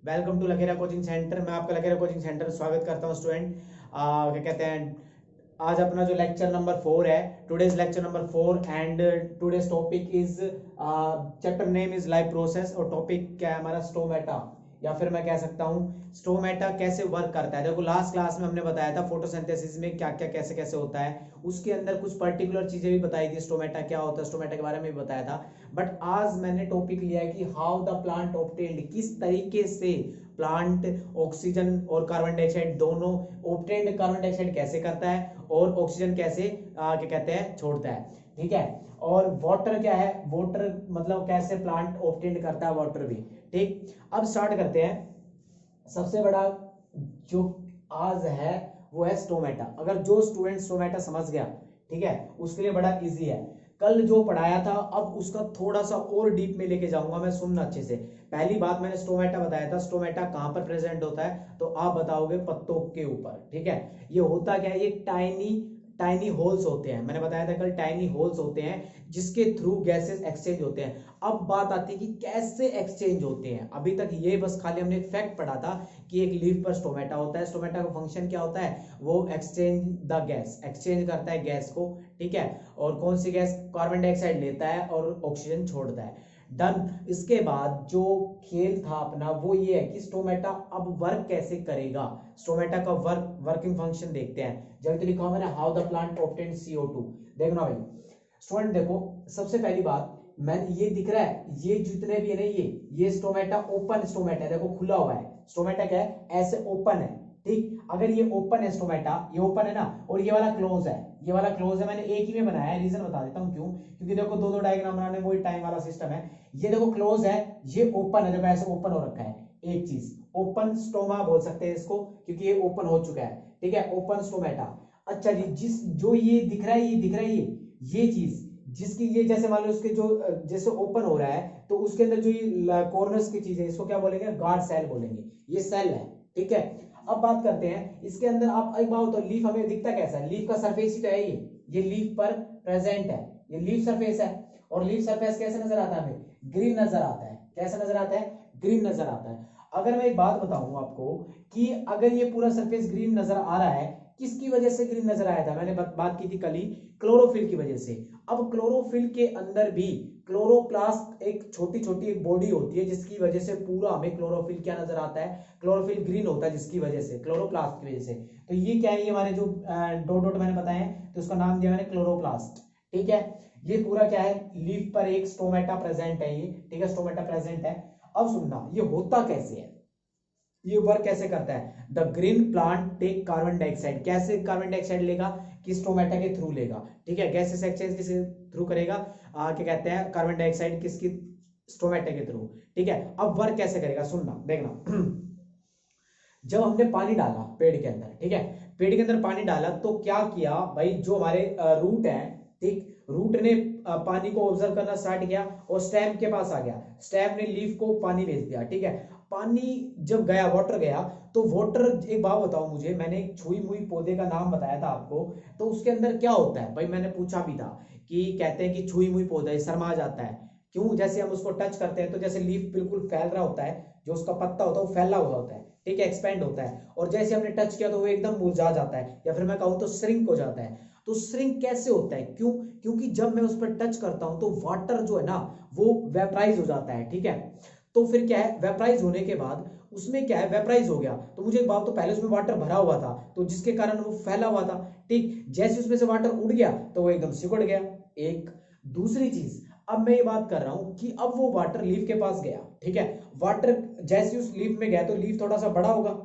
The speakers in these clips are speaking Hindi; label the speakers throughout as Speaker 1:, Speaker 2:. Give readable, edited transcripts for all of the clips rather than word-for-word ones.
Speaker 1: Welcome to Lakhera coaching centre. मैं आपका लखेरा कोचिंग सेंटर स्वागत करता हूँ स्टूडेंट। क्या कहते हैं, आज अपना जो लेक्चर नंबर 4 है, today's lecture number 4 and today's topic is chapter name is life process और टॉपिक क्या है हमारा स्टोमेटा, या फिर मैं कह सकता हूँ स्टोमेटा कैसे वर्क करता है। देखो लास्ट क्लास में हमने बताया था फोटोसिंथेसिस में क्या क्या कैसे कैसे होता है, उसके अंदर कुछ पर्टिकुलर चीजें भी बताई थी, स्टोमेटा क्या होता है, स्टोमेटा के बारे में भी बताया था। बट आज मैंने टॉपिक लिया है कि हाउ द प्लांट ऑब्टेन्ड, किस तरीके से प्लांट ऑक्सीजन और कार्बन डाइऑक्साइड दोनों ऑब्टेन्ड, कार्बन डाइऑक्साइड कैसे करता है और ऑक्सीजन कैसे क्या कहते हैं छोड़ता है, ठीक है। और वाटर क्या है, वाटर मतलब कैसे प्लांट ऑब्टेन्ड करता है वाटर भी, ठीक। अब स्टार्ट करते हैं। सबसे बड़ा जो आज है वो है स्टोमेटा। अगर जो स्टूडेंट स्टोमेटा समझ गया, ठीक है, उसके लिए बड़ा इजी है। कल जो पढ़ाया था अब उसका थोड़ा सा और डीप में लेके जाऊंगा मैं, सुनना अच्छे से। पहली बात मैंने स्टोमेटा बताया था, स्टोमेटा कहां पर प्रेजेंट होता है, तो आप बताओगे पत्तों के ऊपर, ठीक है। ये होता क्या है, ये टाइनी टाइनी होल्स होते हैं, मैंने बताया था कल, टाइनी होल्स होते हैं जिसके थ्रू गैसेस एक्सचेंज होते हैं। अब बात आती है कि कैसे एक्सचेंज होते हैं। अभी तक ये बस खाली हमने एक फैक्ट पढ़ा था कि एक लीफ पर स्टोमेटा होता है, स्टोमेटा का फंक्शन क्या होता है, वो एक्सचेंज द गैस, एक्सचेंज करता है गैस को, ठीक है। और कौन सी गैस, कार्बन डाइऑक्साइड लेता है और ऑक्सीजन छोड़ता है। डन। इसके बाद जो खेल था अपना वो ये है कि स्टोमेटा अब वर्क कैसे करेगा, स्टोमेटा का वर्किंग फंक्शन देखते हैं। जल्दी लिखा मैंने, how the plant obtain CO2। देखना भाई स्टूडेंट, देखो सबसे पहली बात, मैं ये दिख रहा है, ये जितने भी है ना, ये स्टोमेटा ओपन स्टोमेटा है, देखो खुला हुआ है। स्टोमेटा क्या है, ऐसे ओपन है, ठीक। अगर ये ओपन है स्टोमेटा, ये ओपन है ना, और ये वाला क्लोज है, ये वाला क्लोज है। मैंने एक ही में बनाया है, रीजन बता देता हूँ क्यों, क्योंकि देखो दो दो डायग्राम बनाने में वही टाइम वाला सिस्टम है। ये देखो क्लोज है, ये ओपन है, देखो ऐसे ओपन हो रखा है। एक चीज ओपन स्टोमा बोल सकते हैं इसको, क्योंकि ये ओपन हो चुका है, ठीक है, ओपन स्टोमेटा। अच्छा जी, जिस जो ये दिख रहा है, ये दिख रहा है, ये चीज जिसकी ये जैसे मान लो उसके जो जैसे ओपन हो रहा है, तो उसके अंदर जो ये कॉर्नर्स की चीज है, इसको क्या बोलेंगे, गार्ड सेल बोलेंगे, ये सेल है, ठीक है। अब बात करते हैं इसके अंदर, आप एक बात तो लीफ हमें दिखता कैसा है, लीफ का सरफेस ही तो है ये लीफ पर प्रेजेंट है, ये लीफ सरफेस है। और लीफ सरफेस कैसे नजर आता है हमें, ग्रीन नजर आता है। कैसा नजर आता है, ग्रीन नजर आता है। अगर मैं एक बात बताऊं आपको कि अगर ये पूरा सरफेस ग्रीन नजर आ रहा है, किसकी वजह से ग्रीन नजर आया था, मैंने बात की थी कल ही, क्लोरोफिल की वजह से। अब क्लोरोफिल के अंदर भी क्लोरोप्लास्ट एक छोटी छोटी एक बॉडी होती है जिसकी वजह से पूरा हमें क्लोरोफिल क्या नजर आता है, क्लोरोफिल ग्रीन होता है, जिसकी वजह से, क्लोरोप्लास्ट की वजह से। तो ये क्या है, ये हमारे जो डॉट डॉट मैंने बताए हैं, तो उसका नाम दिया मैंने क्लोरोप्लास्ट, ठीक है। ये पूरा क्या है, लीफ पर एक स्टोमेटा प्रेजेंट है, ये ठीक है, स्टोमेटा प्रेजेंट है। अब सुनना, ये होता कैसे है, ये वर्क कैसे करता है। The green plant take carbon dioxide, कैसे कार्बन डाइऑक्साइड लेगा, कि स्टोमेटा के थ्रू लेगा, ठीक है। गैसेस एक्सचेंज किसके थ्रू करेगा, क्या कहते हैं, कार्बन डाइऑक्साइड किसकी, स्टोमेटा के थ्रू, ठीक है। अब वर्क कैसे करेगा, सुनना देखना। जब हमने पानी डाला पेड़ के अंदर, ठीक है, पेड़ के अंदर पानी डाला तो क्या किया भाई, जो हमारे रूट है, ठीक, रूट ने पानी को ऑब्जर्व करना स्टार्ट किया और स्टेम के पास आ गया, स्टेम ने लीफ को पानी भेज दिया, ठीक है। पानी जब गया, वाटर गया, तो वाटर, एक बात बताओ मुझे, मैंने एक छुई मुई पौधे का नाम बताया था आपको, तो उसके अंदर क्या होता है भाई, मैंने पूछा भी था कि कहते हैं कि छुई मुई पौधा शर्मा जाता है, क्यों, जैसे हम उसको टच करते हैं तो जैसे लीफ बिल्कुल फैल रहा होता है, जो उसका पत्ता होता है वो फैला हुआ होता है, ठीक है, एक्सपेंड होता है, और जैसे हमने टच किया तो वो एकदम मुरझा जाता है, या फिर मैं कहूं तो श्रिंक हो जाता है। तो श्रिंक कैसे होता है, क्यों, क्योंकि जब मैं उस पर टच करता हूं तो वाटर जो है ना वो वेपराइज हो जाता है, ठीक है। तो फिर क्या है, वेपराइज होने के बाद उसमें क्या है, वेपराइज हो गया, तो मुझे एक बात, तो पहले उसमें वाटर भरा हुआ था, तो जिसके कारण वो फैला हुआ था, ठीक। जैसे उसमें से वाटर उड़ गया तो वो एकदम सिकुड़ गया। एक दूसरी चीज, अब मैं ये बात कर रहा हूं कि अब वो वाटर लीफ के पास गया, ठीक है, वाटर जैसे उस लीफ में गया तो लीफ थोड़ा सा बड़ा होगा,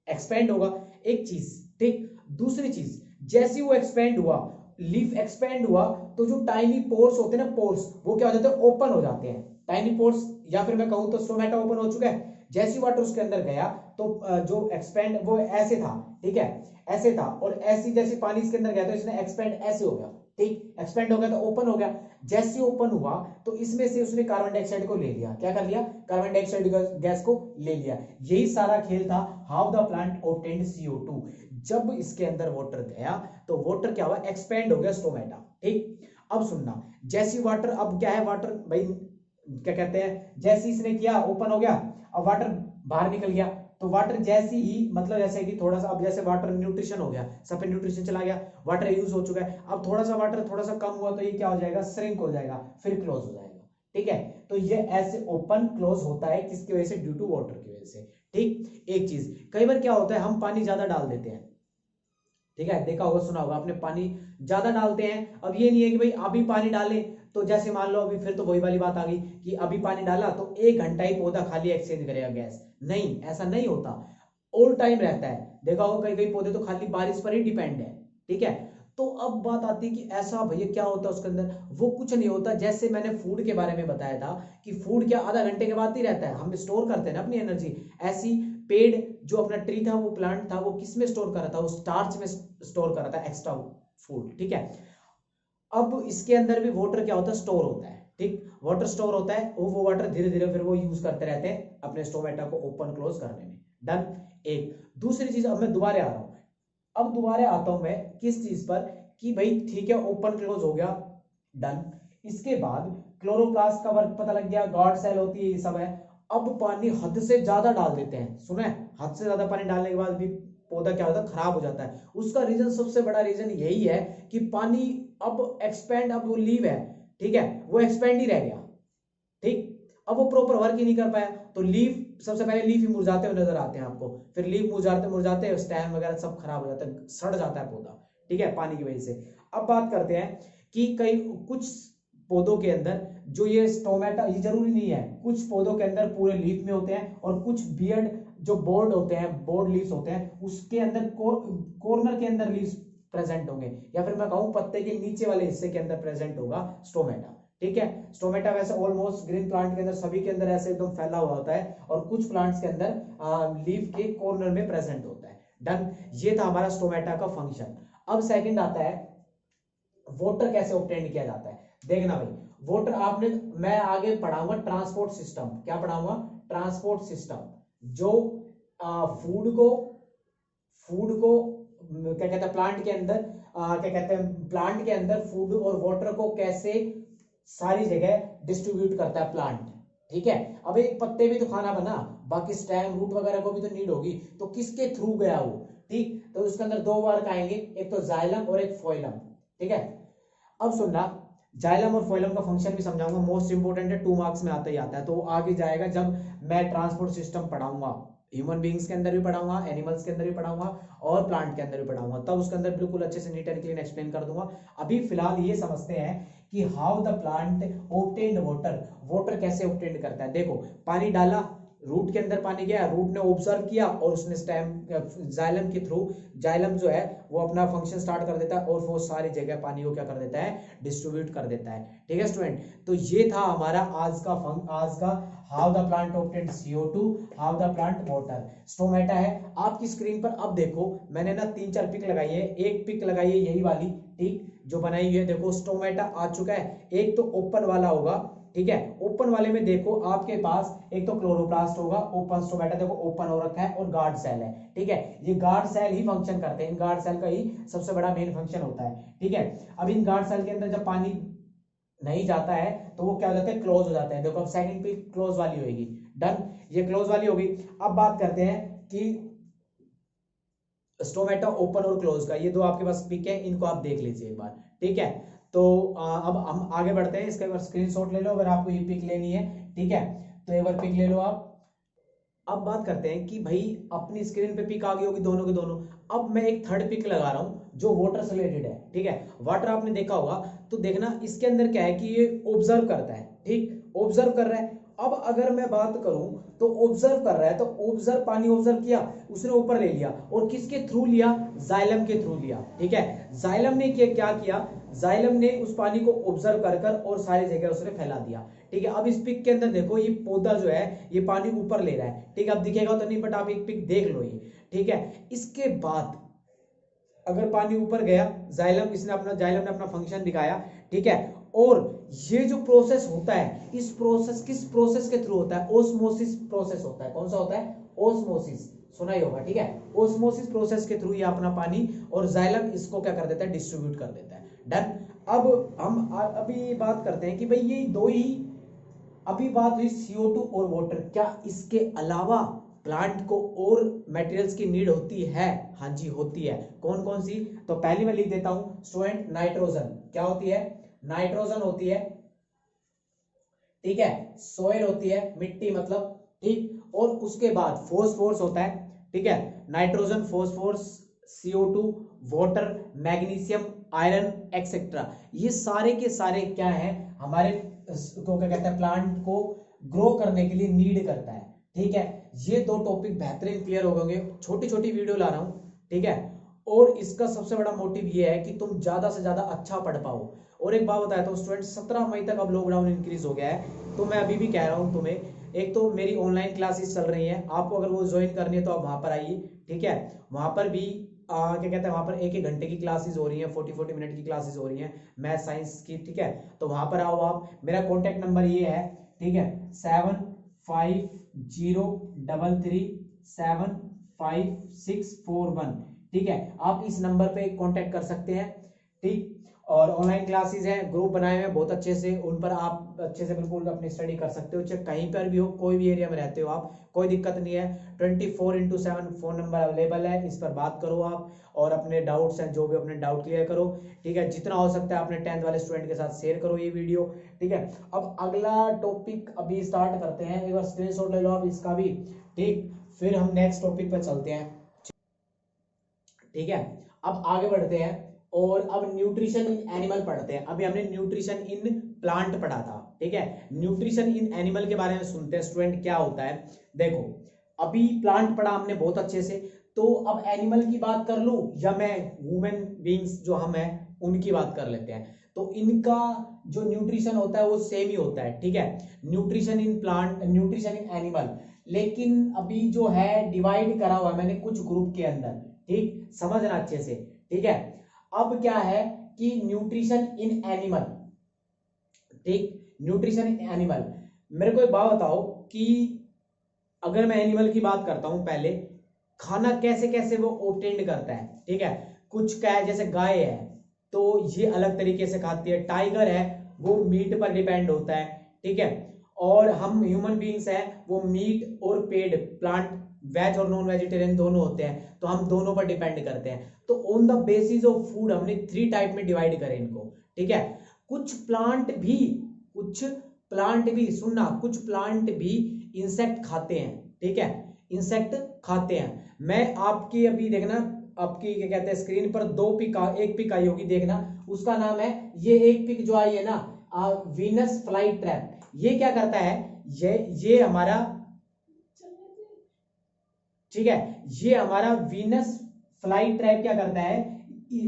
Speaker 1: एक्सपेंड होगा, एक चीज, ठीक। दूसरी चीज, जैसे वो एक्सपेंड हुआ, लीफ एक्सपेंड हुआ, तो जो टाइनी पोर्स होते हैं ना, पोर्स, वो क्या हो जाते हैं, ओपन हो जाते हैं, टाइनी पोर्स, या फिर मैं कहूं तो स्टोमेटा ओपन हो चुका है। जैसी वाटर उसके अंदर गया तो जो एक्सपेंड वो ऐसे था, ठीक है, ऐसे था, और ऐसी जैसी पानी इसके अंदर गया तो इसने एक्सपेंड ऐसे हो गया, ठीक, एक्सपेंड हो गया तो ओपन हो गया। जैसे ओपन हुआ तो इसमें से उसने कार्बन डाइऑक्साइड को ले लिया, क्या कर लिया, कार्बन डाइऑक्साइड गैस को ले लिया। यही सारा खेल था, how the plant obtained CO2। जब इसके अंदर वाटर गया तो वाटर क्या हुआ, एक्सपेंड हो गया स्टोमेटा, ठीक। अब सुनना, जैसी वाटर, अब क्या है वाटर भाई, क्या कहते हैं, जैसे इसने किया ओपन हो गया, अब वाटर बाहर निकल गया। तो वाटर जैसे ही मतलब जैसे कि थोड़ा सा, अब जैसे वाटर न्यूट्रिशन हो गया, सब पे न्यूट्रिशन चला गया, वाटर यूज हो चुका है, अब थोड़ा सा वाटर थोड़ा सा कम हुआ तो ये क्या हो जाएगा, श्रिंक हो जाएगा, फिर क्लोज हो जाएगा। ठीक है, तो ये ऐसे ओपन क्लोज होता है किसकी वजह से, ड्यू टू वाटर की वजह से। ठीक, एक चीज कई बार क्या होता है, हम पानी ज्यादा डाल देते हैं। ठीक है, देखा होगा सुना होगा आपने, पानी ज्यादा डालते हैं। अब ये नहीं है कि भाई अभी पानी डालें तो जैसे मान लो अभी फिर तो वही वाली बात आ गई कि अभी पानी डाला तो 1 घंटा ही पौधा खाली एक्सचेंज करेगा गैस। नहीं, ऐसा नहीं होता, ऑल टाइम रहता है। देखा होगा कई कई पौधे तो खाली बारिश पर ही डिपेंड है। ठीक है, तो अब बात आती है कि ऐसा भैया क्या होता है उसके अंदर, वो कुछ नहीं होता। जैसे मैंने फूड के बारे में बताया था कि फूड क्या आधा घंटे के बाद ही रहता है, हम स्टोर करते हैं ना अपनी एनर्जी। ऐसी पेड़ जो अपना ट्री था, वो प्लांट था, वो किस में स्टोर कर रहा था, वो स्टार्च में स्टोर कर रहा था एक्स्ट्रा फूड। ठीक है, अब इसके अंदर भी वाटर क्या होता है, स्टोर होता है। ठीक, वाटर स्टोर होता है, वो वाटर धीरे धीरे फिर वो यूज करते रहते हैं अपने स्टोमेटा को ओपन क्लोज करने में। डन। एक दूसरी चीज, अब मैं दोबारा आ रहा हूं, अब दोबारा आता हूं मैं किस चीज पर, कि भाई ठीक है ओपन क्लोज हो गया, डन। इसके बाद क्लोरोप्लास्ट का वर्क पता लग गया, गार्ड सेल होती है, ये सब है। अब पानी हद से ज्यादा डाल देते हैं, सुना है, हद से ज्यादा पानी डालने के बाद भी पौधा क्या होता है, खराब हो जाता है। उसका रीजन, सबसे बड़ा रीजन यही है कि पानी अब एक्सपेंड, अब वो लीव है, ठीक है, वो एक्सपेंड ही रह गया। ठीक, अब वो प्रॉपर वर्क ही नहीं कर पाया, तो लीफ, सबसे पहले लीफ ही मुरझाते हुए नजर आते हैं आपको, फिर लीफ मुरझाते मुरझाते स्टेम वगैरह सब खराब हो जाता है, सड़ जाता है पौधा। ठीक है, पानी की वजह से। अब बात करते हैं कि कई कुछ पौधों के अंदर जो ये स्टोमेटा, ये जरूरी नहीं है, कुछ पौधों के अंदर पूरे लीफ में होते हैं, और कुछ बियर्ड जो बोर्ड होते हैं, बोर्ड लीव्स होते हैं, उसके अंदर कॉर्नर के अंदर लीव्स प्रेजेंट होंगे, या फिर मैं कहूं पत्ते के नीचे वाले हिस्से के अंदर प्रेजेंट होगा स्टोमेटा। ठीक है, स्टोमेटा वैसे ऑलमोस्ट ग्रीन प्लांट के अंदर सभी के अंदर ऐसे एकदम फैला हुआ होता है, और कुछ प्लांट्स के अंदर लीफ के कॉर्नर में प्रेजेंट होता है। डन, ये था हमारा स्टोमेटा का फंक्शन। अब सेकंड आता है वाटर कैसे ऑब्टेन किया जाता है। देखना भाई, वाटर आपने, मैं आगे पढ़ाऊंगा ट्रांसपोर्ट सिस्टम, क्या पढ़ाऊंगा, ट्रांसपोर्ट सिस्टम, जो फूड को क्या कहते हैं प्लांट के अंदर, क्या कहते हैं प्लांट के अंदर फूड और वाटर को कैसे सारी जगह डिस्ट्रीब्यूट करता है प्लांट। ठीक है, अब एक पत्ते भी तो खाना बना, बाकी स्टेम रूट वगैरह को भी तो नीड होगी, तो किसके थ्रू गया वो। ठीक, तो उसके अंदर 2 वर्क आएंगे, एक तो जाइलम और एक फोइलम। ठीक है, अब सुनना, जाइलम और फोइलम का फंक्शन भी समझाऊंगा, मोस्ट इंपोर्टेंट है, 2 मार्क्स में आता ही आता है, तो आगे जाएगा जब मैं ट्रांसपोर्ट सिस्टम पढ़ाऊंगा, ह्यूमन बींग्स के अंदर भी पढ़ाऊंगा, एनिमल्स के अंदर भी पढ़ाऊंगा, और प्लांट के अंदर भी पढ़ाऊंगा, तब उसके अंदर बिल्कुल अच्छे से नीट एंड क्लीन एक्सप्लेन कर दूंगा। अभी फिलहाल ये समझते हैं कि how the plant obtained water, water कैसे ऑब्टेन्ड करता है। देखो, पानी डाला, रूट के अंदर पानी गया, रूट ने ऑब्जर्व किया, और उसने स्टेम जाइलम के थ्रू, जाइलम जो है वो अपना फंक्शन स्टार्ट कर देता है, और वो सारी जगह पानी को क्या कर देता है, डिस्ट्रीब्यूट कर देता है। ठीक है स्टूडेंट, तो ये था हमारा आज का how the plant obtained CO2, how the plant water. Stomata है आपकी स्क्रीन पर। अब देखो, मैंने ना 3-4 पिक लगाई है, एक पिक लगाई है यही वाली, ठीक, जो बनाई हुई है, देखो स्टोमेटा आ चुका है। एक तो ओपन वाला होगा, ठीक है, ओपन वाले में देखो आपके पास एक तो क्लोरोप्लास्ट होगा, ओपन स्टोमेटा देखो ओपन हो रखा है, और गार्ड सेल है। ठीक है, ये गार्ड सेल ही फंक्शन करते हैं, इन गार्ड सेल का ही सबसे बड़ा मेन फंक्शन होता है। ठीक है, अब इन गार्ड सेल के अंदर जब पानी नहीं जाता है तो वो क्या हो जाता है, क्लोज हो जाता है। देखो अब सेकंड पे क्लोज वाली होगी, डन, ये क्लोज वाली होगी। अब बात करते हैं कि स्टोमेटा ओपन और क्लोज का, ये 2 आपके पास पिक है, इनको आप देख लीजिए एक बार। ठीक है, तो अब हम आगे बढ़ते हैं, इसका एक बार स्क्रीनशॉट ले लो अगर आपको ये पिक लेनी है। ठीक है, तो एक बार पिक ले लो आप। अब बात करते हैं कि भाई अपनी स्क्रीन पे पिक आ गई होगी दोनों के दोनों। अब मैं एक थर्ड पिक लगा रहा हूं जो वाटर से रिलेटेड है। ठीक है, वाटर आपने देखा होगा, तो देखना इसके अंदर क्या है कि ये ऑब्जर्व करता है। ठीक, ऑब्जर्व कर रहा है। अब अगर मैं बात करूं तो ऑब्जर्व कर रहा है, तो ऑब्जर्व, पानी ऑब्जर्व किया, उसने ऊपर ले लिया, और किसके थ्रू लिया, जाइलम के थ्रू लिया। ठीक है, जाइलम ने क्या किया, जाइलम ने उस पानी को ऑब्जर्व कर और सारी जगह उसने फैला दिया। ठीक है, अब इस पिक के अंदर देखो, ये पौधा जो है ये पानी ऊपर ले रहा है। ठीक है, अब दिखेगा तो नहीं, बट आप एक पिक देख लो ये। ठीक है, इसके बाद अगर पानी ऊपर गया, जाइलम ने अपना फंक्शन दिखाया। ठीक है, और ये जो प्रोसेस होता है, इस प्रोसेस किस प्रोसेस के थ्रू होता है, ओस्मोसिस प्रोसेस होता है। कौन सा होता है, ओस्मोसिस, सुना ही होगा। ठीक है, ओस्मोसिस प्रोसेस के थ्रू ये अपना पानी और जाइलम इसको क्या कर देता है, डिस्ट्रीब्यूट कर देता है। डन। अब हम अभी बात करते हैं कि भाई ये 2 ही, अभी बात हुई CO2 और वाटर, क्या इसके अलावा प्लांट को और मटेरियल्स की नीड होती है, हाँ जी होती है। कौन कौन सी? तो पहली मैं लिख देता हूं स्टूडेंट, नाइट्रोजन। क्या होती है? नाइट्रोजन होती है, ठीक है। सोइल होती है, मिट्टी मतलब, ठीक। और उसके बाद फोस्फोरस होता है, ठीक है। Nitrogen, phosphorus, CO2, water, magnesium, iron etcetera. ये सारे के सारे क्या है हमारे को क्या कहते हैं, प्लांट को ग्रो करने के लिए नीड करता है, ठीक है। ये दो टॉपिक बेहतरीन क्लियर हो गए, छोटी छोटी वीडियो ला रहा हूं, ठीक है। और इसका सबसे बड़ा मोटिव ये है कि तुम ज्यादा से ज्यादा अच्छा पढ़ पाओ। और एक बात बताया था स्टूडेंट, 17 मई तक अब लॉकडाउन इंक्रीज हो गया है, तो मैं अभी भी कह रहा हूं तुम्हें, एक तो मेरी ऑनलाइन क्लासेस चल रही हैं, आपको अगर वो ज्वाइन करनी है तो आप वहां पर आइए, ठीक है। वहां पर भी क्या कहते हैं, वहां पर 1-1 घंटे की क्लासेस हो रही हैं, 40-40 मिनट की क्लासेस हो रही हैं मैथ साइंस की, ठीक है। तो वहां पर आओ आप। मेरा कॉन्टेक्ट नंबर ये है, ठीक है, 7503375641, ठीक है। आप इस नंबर पे कांटेक्ट कर सकते हैं, ठीक। और ऑनलाइन क्लासेस हैं, ग्रुप बनाए हुए हैं बहुत अच्छे से, उन पर आप अच्छे से बिल्कुल अपनी स्टडी कर सकते हो, चाहे कहीं पर भी हो, कोई भी एरिया में रहते हो आप, कोई दिक्कत नहीं है। 24/7 फोन नंबर अवेलेबल है, इस पर बात करो आप, और अपने डाउट्स हैं जो भी अपने डाउट क्लियर करो, ठीक है। जितना हो सकता है अपने 10th वाले स्टूडेंट के साथ शेयर करो ये वीडियो, ठीक है। अब अगला टॉपिक अभी स्टार्ट करते हैं, एक बार स्क्रीनशॉट ले लो आप इसका भी, ठीक। फिर हम नेक्स्ट टॉपिक पर चलते हैं, ठीक है। अब आगे बढ़ते हैं और अब न्यूट्रिशन इन एनिमल पढ़ते हैं। अभी हमने न्यूट्रिशन इन प्लांट पढ़ा था, ठीक है। न्यूट्रिशन इन एनिमल के बारे में सुनते हैं स्टूडेंट, क्या होता है। देखो, अभी प्लांट पढ़ा हमने बहुत अच्छे से, तो अब एनिमल की बात कर लूं या मैं ह्यूमन बींग्स जो हम हैं उनकी बात कर लेते हैं। तो इनका जो न्यूट्रिशन होता है वो सेम ही होता है, ठीक है। Nutrition in plant, nutrition in animal, लेकिन अभी जो है डिवाइड करा हुआ है मैंने कुछ ग्रुप के अंदर, ठीक। समझना अच्छे से, ठीक है। अब क्या है कि न्यूट्रिशन इन एनिमल, ठीक, न्यूट्रिशन इन एनिमल, मेरे को एक बात बताओ कि अगर मैं एनिमल की बात करता हूं, पहले खाना कैसे कैसे वो ऑब्टेंड करता है, ठीक है। कुछ क्या है, जैसे गाय है तो ये अलग तरीके से खाती है, टाइगर है वो मीट पर डिपेंड होता है, ठीक है। और हम ह्यूमन बीइंग्स हैं वो मीट और पेड़, प्लांट, वेज और नॉन वेजिटेरियन दोनों होते हैं, तो हम दोनों पर डिपेंड करते हैं। तो on the basis of food हमने 3 टाइप में डिवाइड करें इनको, ठीक है। कुछ प्लांट भी सुनना, कुछ प्लांट भी इंसेक्ट खाते हैं, ठीक है, इंसेक्ट खाते हैं। मैं आपकी अभी देखना, आपकी क्या कहते हैं स्क्रीन पर एक पिक आई होगी, देखना, उसका नाम है, ये एक पिक जो आई है ना, वीनस फ्लाई ट्रैप। ये क्या करता है, ये हमारा, ठीक है, ये हमारा वीनस फ्लाई ट्रैप क्या करता है,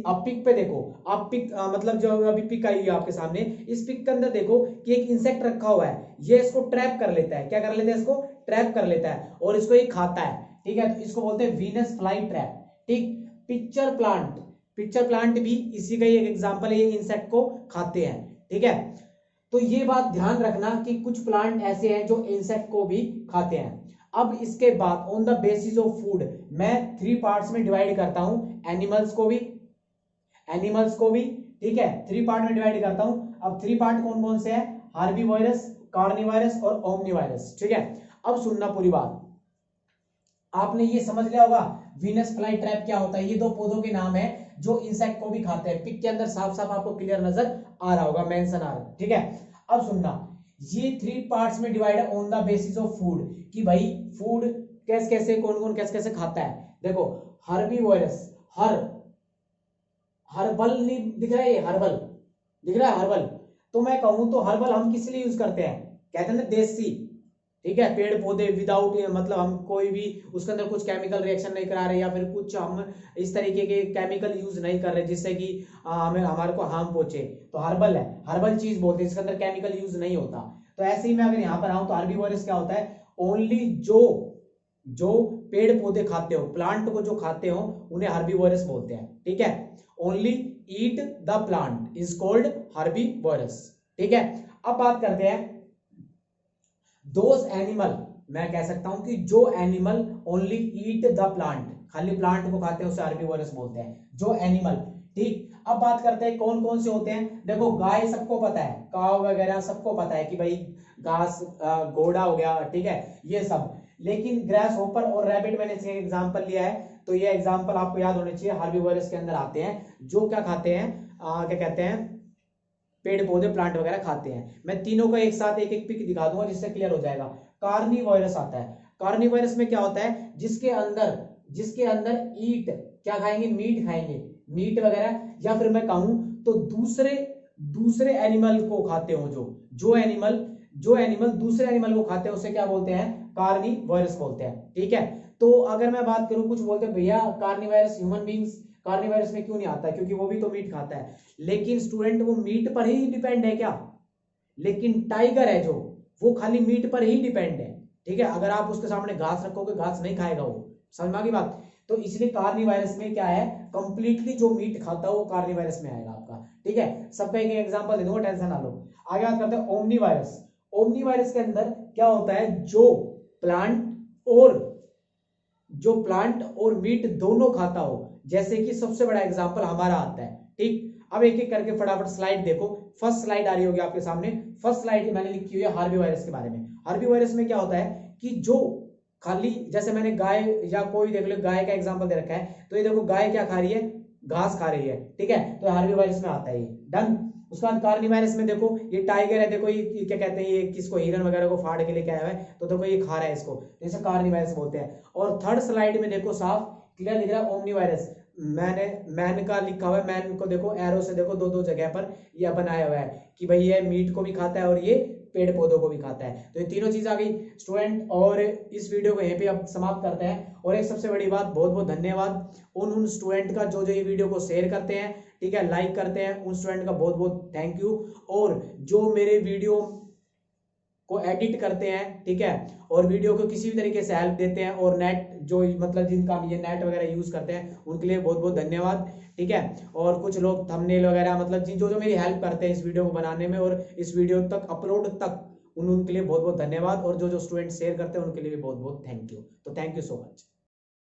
Speaker 1: आप पिक पे देखो, आप पिक मतलब जो अभी पिक आई है आपके सामने, इस पिक के अंदर देखो कि एक इंसेक्ट रखा हुआ है, ये इसको ट्रैप कर लेता है, क्या कर लेता है, इसको ट्रैप कर लेता है और इसको ये खाता है, ठीक है। तो इसको बोलते हैं वीनस फ्लाई ट्रैप, ठीक। पिक्चर प्लांट भी इसी का ही एक एग्जांपल है, ये इंसेक्ट को खाते हैं, ठीक है। तो ये बात ध्यान रखना कि कुछ प्लांट ऐसे हैं जो इंसेक्ट को भी खाते हैं। अब इसके बाद on the basis of food मैं 3 पार्ट्स में डिवाइड करता हूं, एनिमल्स को भी, ठीक है, 3 पार्ट में डिवाइड करता हूं। अब 3 पार्ट कौन कौन से हैं, हार्बीवोरस, कार्निवोरस और ओमनिवोरस, ठीक है। अब सुनना पूरी बात, आपने ये समझ लिया होगा वीनस फ्लाई ट्रैप क्या होता है, ये 2 पौधों के नाम है जो इंसेक्ट को भी खाते हैं, पिक के अंदर साफ साफ आपको क्लियर नजर आ रहा होगा, मेंशन आ रहा है, ठीक है। अब सुनना, ये 3 पार्ट्स में डिवाइड है on the basis of food, कि भाई फूड कैसे कैसे, कौन कौन कैसे कैसे खाता है। देखो, हर्बीवोरस, हर्बल नहीं दिख रहा है, ये हर्बल दिख रहा है, हर्बल। तो मैं कहूं तो हर्बल हम किस लिए यूज करते हैं, कहते हैं ना देसी, ठीक है, पेड़ पौधे विदाउट, मतलब हम कोई भी उसके अंदर कुछ केमिकल रिएक्शन नहीं करा रहे, या फिर कुछ हम इस तरीके के केमिकल यूज नहीं कर रहे जिससे कि हमें हमारे को हार्म पहुंचे, तो हर्बल है, हर्बल चीज बोलते हैं, इसके अंदर केमिकल यूज नहीं होता। तो ऐसे ही मैं अगर यहाँ पर आऊं तो हर्बीवोरस क्या होता है, ओनली जो पेड़ पौधे खाते हो, प्लांट को जो खाते हो उन्हें हर्बीवोरस बोलते हैं, ठीक है। Only eat the plant is called herbivorous, ठीक है। अब बात करते हैं दोज एनिमल, मैं कह सकता हूं कि जो animal only eat the plant, खाली प्लांट को खाते हैं उसे हर्बीवोरस बोलते हैं, जो एनिमल, ठीक। अब बात करते हैं कौन कौन से होते हैं। देखो, गाय सबको पता है, काव वगैरह सबको पता है कि भाई घास, घोड़ा हो गया, ठीक है, ये सब। लेकिन ग्रास होपर और रैबिट मैंने इसका एग्जांपल लिया है, तो ये एग्जांपल आपको याद होने चाहिए, हार्बीवोरस के अंदर आते हैं, जो क्या खाते हैं, क्या कहते हैं, पेड़ पौधे प्लांट वगैरह खाते हैं। मैं तीनों का एक साथ एक एक पिक दिखा दूंगा जिससे क्लियर हो जाएगा। कार्निवोरस आता है, कार्निवोरस में क्या होता है, जिसके अंदर ईट, क्या खाएंगे, मीट खाएंगे, मीट वगैरह, या फिर मैं कहूं तो दूसरे एनिमल को खाते हो, जो एनिमल दूसरे एनिमल को खाते हैं उसे क्या बोलते हैं, कार्निवोरस बोलते हैं। ठीक है, तो अगर मैं बात करूं, कुछ बोलते हैं भैया कार्निवोरस ह्यूमन बींग्स कार्निवोरस में क्यों नहीं आता, क्योंकि वो भी तो मीट खाता है। लेकिन स्टूडेंट वो मीट पर ही डिपेंड है क्या, लेकिन टाइगर है जो, वो खाली मीट पर ही डिपेंड है। ठीक है, अगर आप उसके सामने घास रखोगे घास नहीं खाएगा वो, समझ में आ गई बात। तो इसलिए कार्निवोरस में क्या है, कंप्लीटली जो मीट खाता है वो कार्निवोरस में आएगा आपका। ठीक है, सबका एक एग्जांपल दे दूंगा, टेंशन ना लो। आगे बात करते हैं ओमनीवायरस। ओमनीवायरस के अंदर क्या होता है, जो प्लांट और मीट दोनों खाता हो, जैसे कि सबसे बड़ा एग्जांपल हमारा आता है। ठीक, अब एक एक करके फटाफट स्लाइड देखो। फर्स्ट स्लाइड आ रही होगी आपके सामने, फर्स्ट स्लाइड मैंने लिखी हुई है हार्बीवायरस के बारे में। हार्बीवायरस में क्या होता है कि जो खाली, जैसे मैंने गाय या कोई देख लो, गाय का एग्जांपल दे रखा है, तो ये देखो गाय क्या खा रही है, घास खा रही है। ठीक है, तो हार्बीवायरस में आता है ये, डन। उसके बाद कार्निवोरस में देखो ये टाइगर है, देखो ये क्या कहते हैं, ये किसको, हिरन वगैरह को फाड़ के लेके आया है, तो देखो ये खा रहा है इसको, जैसे कार्निवोरस बोलते हैं। और थर्ड स्लाइड में देखो साफ क्लियर दिख रहा है ओमनीवायरस, मैन का लिखा हुआ है, मैन को देखो एरो से देखो दो जगह पर यह बनाया हुआ है कि भाई ये मीट को भी खाता है और ये पेड़ पौधों को भी खाता है। तो ये तीनों चीज आ गई स्टूडेंट, और इस वीडियो को यहीं पे अब समाप्त करते हैं। और एक सबसे बड़ी बात, बहुत बहुत धन्यवाद उन स्टूडेंट का जो ये वीडियो को शेयर करते हैं, ठीक है, लाइक करते हैं, उन स्टूडेंट का बहुत बहुत थैंक यू। और जो मेरे वीडियो को एडिट करते हैं, ठीक है, और वीडियो को किसी भी तरीके से हेल्प देते हैं, और नेट जो मतलब जिनका ये नेट वगैरह यूज करते हैं उनके लिए बहुत बहुत धन्यवाद। ठीक है, और कुछ लोग थंबनेल वगैरह मतलब जो मेरी हेल्प करते हैं इस वीडियो को बनाने में और इस वीडियो तक अपलोड तक, उनके लिए बहुत बहुत धन्यवाद। और जो स्टूडेंट शेयर करते हैं उनके लिए भी बहुत बहुत थैंक यू। तो थैंक यू सो मच।